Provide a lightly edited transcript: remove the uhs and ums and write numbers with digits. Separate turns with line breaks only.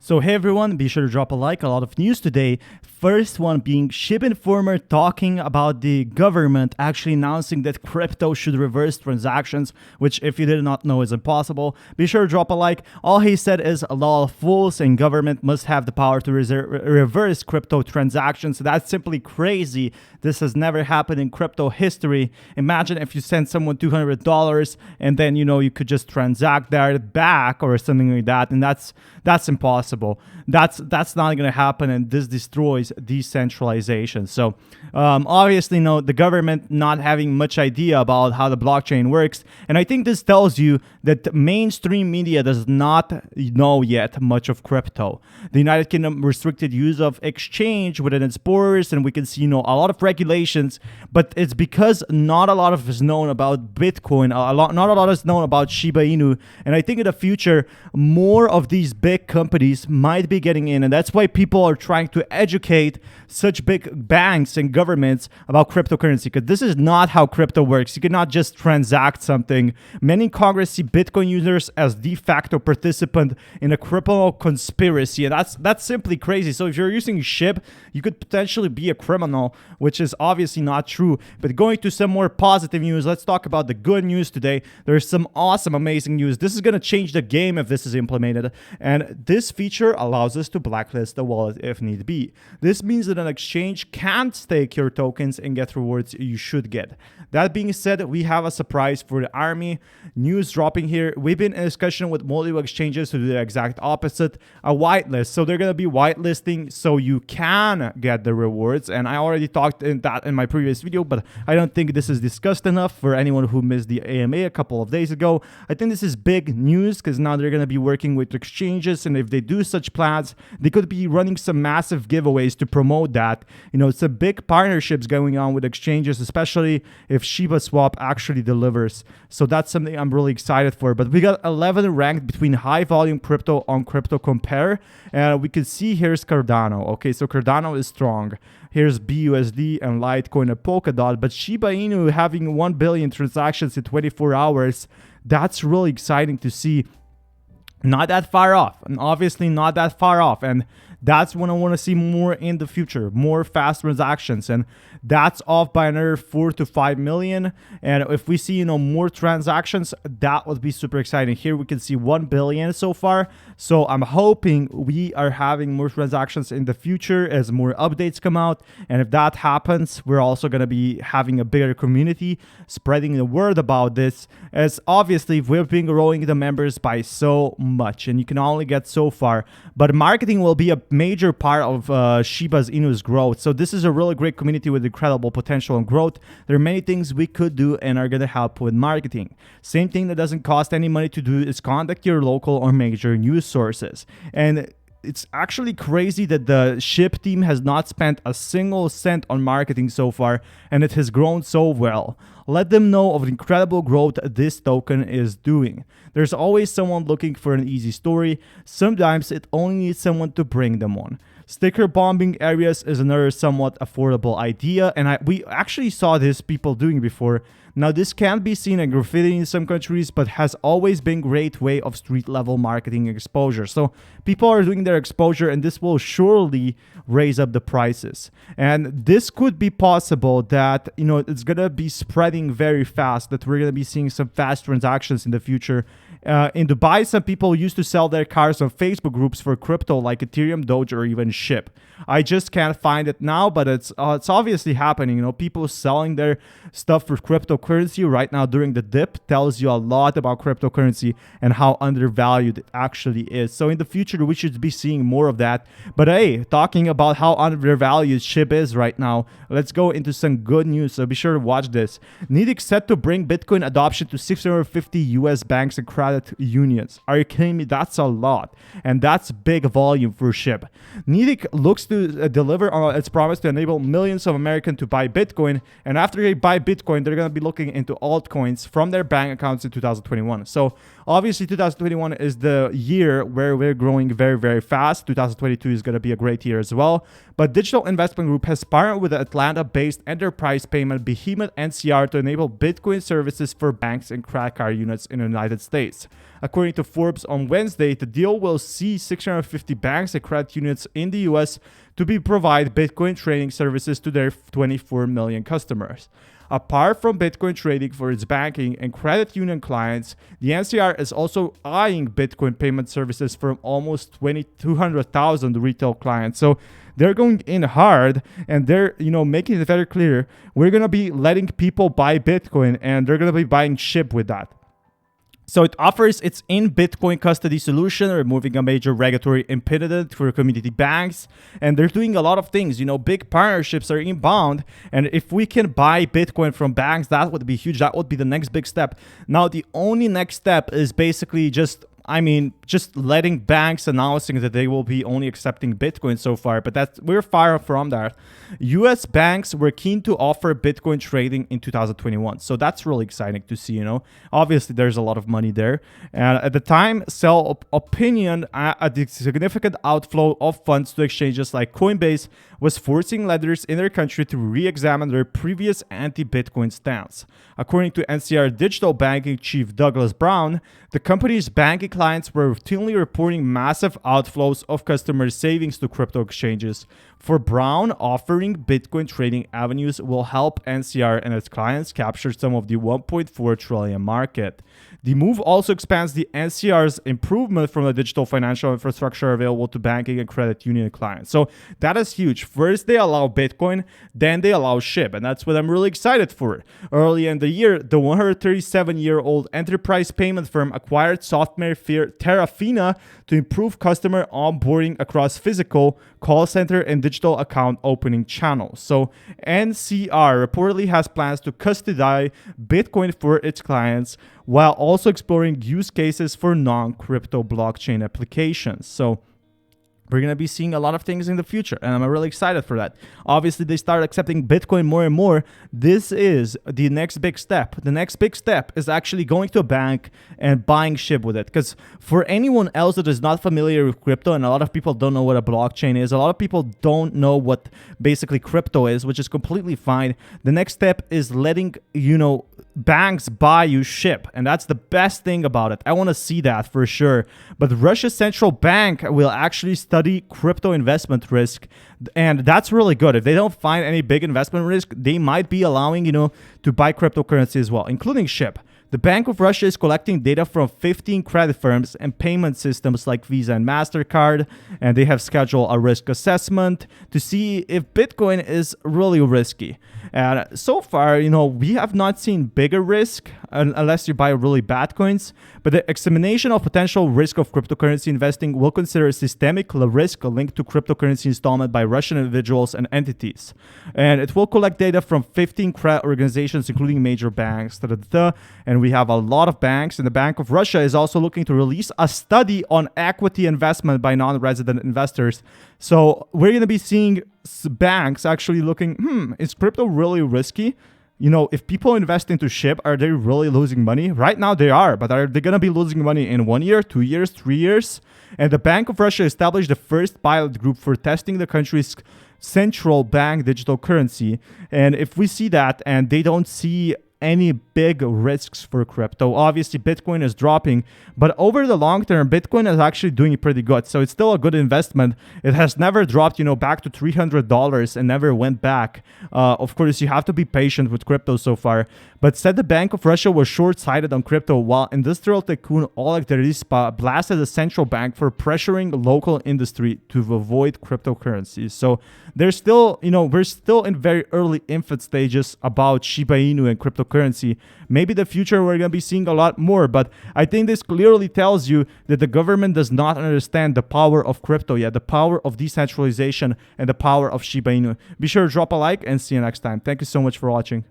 So hey everyone, be sure to drop a like. A lot of news today. First one being SHIB Informer talking about the government actually announcing that crypto should reverse transactions, which if you did not know is impossible. Be sure to drop a like. All he said is a lot of fools and government must have the power to reverse crypto transactions. So that's simply crazy. This has never happened in crypto history. Imagine if you send someone $200 and then you could just transact that back or something like that, and that's impossible. That's not going to happen, and this destroys decentralization. So obviously, the government not having much idea about how the blockchain works, and I think this tells you that mainstream media does not know yet much of crypto. The United Kingdom restricted use of exchange within its borders, and we can see a lot of regulations, but it's because not a lot of is known about Bitcoin. Not a lot is known about Shiba Inu, and I think in the future more of these big companies might be getting in, and that's why people are trying to educate such big banks and governments about cryptocurrency, because this is not how crypto works. You cannot just transact something. Many in Congress see Bitcoin users as de facto participant in a criminal conspiracy, and that's simply crazy. So if you're using SHIB, you could potentially be a criminal, which is obviously not true. But going to some more positive news, let's talk about the good news today. There's some awesome, amazing news. This is going to change the game if this is implemented, and this feature allows us to blacklist the wallet if need be. This means that an exchange can't stake your tokens and get rewards you should get. That being said, we have a surprise for the army. News dropping here. We've been in discussion with multiple exchanges to do the exact opposite, a whitelist. So they're going to be whitelisting so you can get the rewards, and I already talked in my previous video, but I don't think this is discussed enough for anyone who missed the AMA a couple of days ago. I think this is big news because now they're going to be working with exchanges, and if they do such plans, they could be running some massive giveaways to promote that. It's a big partnerships going on with exchanges, especially if Shiba Swap actually delivers. So that's something I'm really excited for. But we got 11 ranked between high volume crypto on Crypto Compare, and we can see here's Cardano. Okay, so Cardano is strong. Here's BUSD and Litecoin and Polkadot, but Shiba Inu having 1 billion transactions in 24 hours, that's really exciting to see. Not that far off, and obviously not that far off, and that's when I want to see more in the future, more fast transactions, and that's off by another 4 to 5 million. And if we see more transactions, that would be super exciting. Here we can see 1 billion so far, so I'm hoping we are having more transactions in the future as more updates come out. And if that happens, we're also going to be having a bigger community spreading the word about this, as obviously we've been growing the members by so much, and you can only get so far, but marketing will be a major part of Shiba Inu's growth. So this is a really great community with incredible potential and growth. There are many things we could do and are going to help with marketing. Same thing that doesn't cost any money to do is contact your local or major news sources. And it's actually crazy that the SHIB team has not spent a single cent on marketing so far, and it has grown so well. Let them know of the incredible growth this token is doing. There's always someone looking for an easy story. Sometimes it only needs someone to bring them on. Sticker bombing areas is another somewhat affordable idea, and we actually saw this people doing before. Now this can be seen in graffiti in some countries, but has always been a great way of street level marketing exposure. So people are doing their exposure, and this will surely raise up the prices. And this could be possible that it's gonna be spreading very fast, that we're gonna be seeing some fast transactions in the future. In Dubai, some people used to sell their cars on Facebook groups for crypto like Ethereum, Doge, or even SHIB. I just can't find it now, but it's obviously happening. People selling their stuff for cryptocurrency right now during the dip tells you a lot about cryptocurrency and how undervalued it actually is. So in the future, we should be seeing more of that. But hey, talking about how undervalued SHIB is right now, let's go into some good news. So be sure to watch this. NIDIC set to bring Bitcoin adoption to 650 US banks and credit unions. Are you kidding me? That's a lot, and that's big volume for SHIB. NIDIC looks to deliver on its promise to enable millions of Americans to buy Bitcoin, and after they buy Bitcoin, they're going to be looking into altcoins from their bank accounts in 2021. So Obviously, 2021 is the year where we're growing very, very fast. 2022 is going to be a great year as well. But Digital Investment Group has partnered with the Atlanta-based enterprise payment behemoth NCR to enable Bitcoin services for banks and credit card units in the United States. According to Forbes on Wednesday, the deal will see 650 banks and credit unions in the U.S. to provide Bitcoin trading services to their 24 million customers. Apart from Bitcoin trading for its banking and credit union clients, the NCR is also eyeing Bitcoin payment services from almost 200,000 retail clients. So they're going in hard, and they're making it very clear we're going to be letting people buy Bitcoin, and they're going to be buying SHIB with that. So it offers its in-Bitcoin custody solution, removing a major regulatory impediment for community banks. And they're doing a lot of things. Big partnerships are inbound. And if we can buy Bitcoin from banks, that would be huge. That would be the next big step. Now, the only next step is basically just letting banks announcing that they will be only accepting Bitcoin so far, but we're far from that. US banks were keen to offer Bitcoin trading in 2021. So that's really exciting to see, Obviously, there's a lot of money there. And at the time, sell opinion, a significant outflow of funds to exchanges like Coinbase was forcing lenders in their country to re-examine their previous anti-Bitcoin stance. According to NCR Digital Banking Chief Douglas Brown, the company's banking clients were routinely reporting massive outflows of customer savings to crypto exchanges. For Brown, offering Bitcoin trading avenues will help NCR and its clients capture some of the $1.4 trillion market. The move also expands the NCR's improvement from the digital financial infrastructure available to banking and credit union clients. So that is huge. First, they allow Bitcoin, then they allow SHIB, and that's what I'm really excited for. Early in the year, the 137-year-old enterprise payment firm acquired software Terrafina to improve customer onboarding across physical, call center, and digital account opening channels. So NCR reportedly has plans to custody Bitcoin for its clients while also exploring use cases for non-crypto blockchain applications. So we're going to be seeing a lot of things in the future, and I'm really excited for that. Obviously, they start accepting Bitcoin more and more. This is the next big step. The next big step is actually going to a bank and buying SHIB with it. Because for anyone else that is not familiar with crypto, and a lot of people don't know what a blockchain is, a lot of people don't know what basically crypto is, which is completely fine. The next step is letting, banks buy you SHIB, and that's the best thing about it. I want to see that for sure. But Russia's central bank will actually study crypto investment risk, and that's really good. If they don't find any big investment risk, they might be allowing to buy cryptocurrency as well, including SHIB. The Bank of Russia is collecting data from 15 credit firms and payment systems like Visa and MasterCard, and they have scheduled a risk assessment to see if Bitcoin is really risky. And so far, we have not seen bigger risk unless you buy really bad coins, but the examination of potential risk of cryptocurrency investing will consider systemic risk linked to cryptocurrency installment by Russian individuals and entities. And it will collect data from 15 credit organizations, including major banks, and we have a lot of banks, and the Bank of Russia is also looking to release a study on equity investment by non-resident investors. So we're going to be seeing banks actually looking, is crypto really risky? If people invest into SHIB, are they really losing money? Right now they are, but are they going to be losing money in 1 year, 2 years, 3 years? And the Bank of Russia established the first pilot group for testing the country's central bank digital currency. And if we see that and they don't see any big risks for crypto, obviously Bitcoin is dropping, but over the long term, Bitcoin is actually doing pretty good. So it's still a good investment. It has never dropped, back to $300 and never went back. Of course, you have to be patient with crypto so far, but said the Bank of Russia was short-sighted on crypto, while industrial tycoon Oleg Derispa blasted the central bank for pressuring local industry to avoid cryptocurrencies. So there's still, we're still in very early infant stages about Shiba Inu and cryptocurrency. Maybe the future we're going to be seeing a lot more, but I think this clearly tells you that the government does not understand the power of crypto yet, the power of decentralization and the power of Shiba Inu. Be sure to drop a like and see you next time. Thank you so much for watching.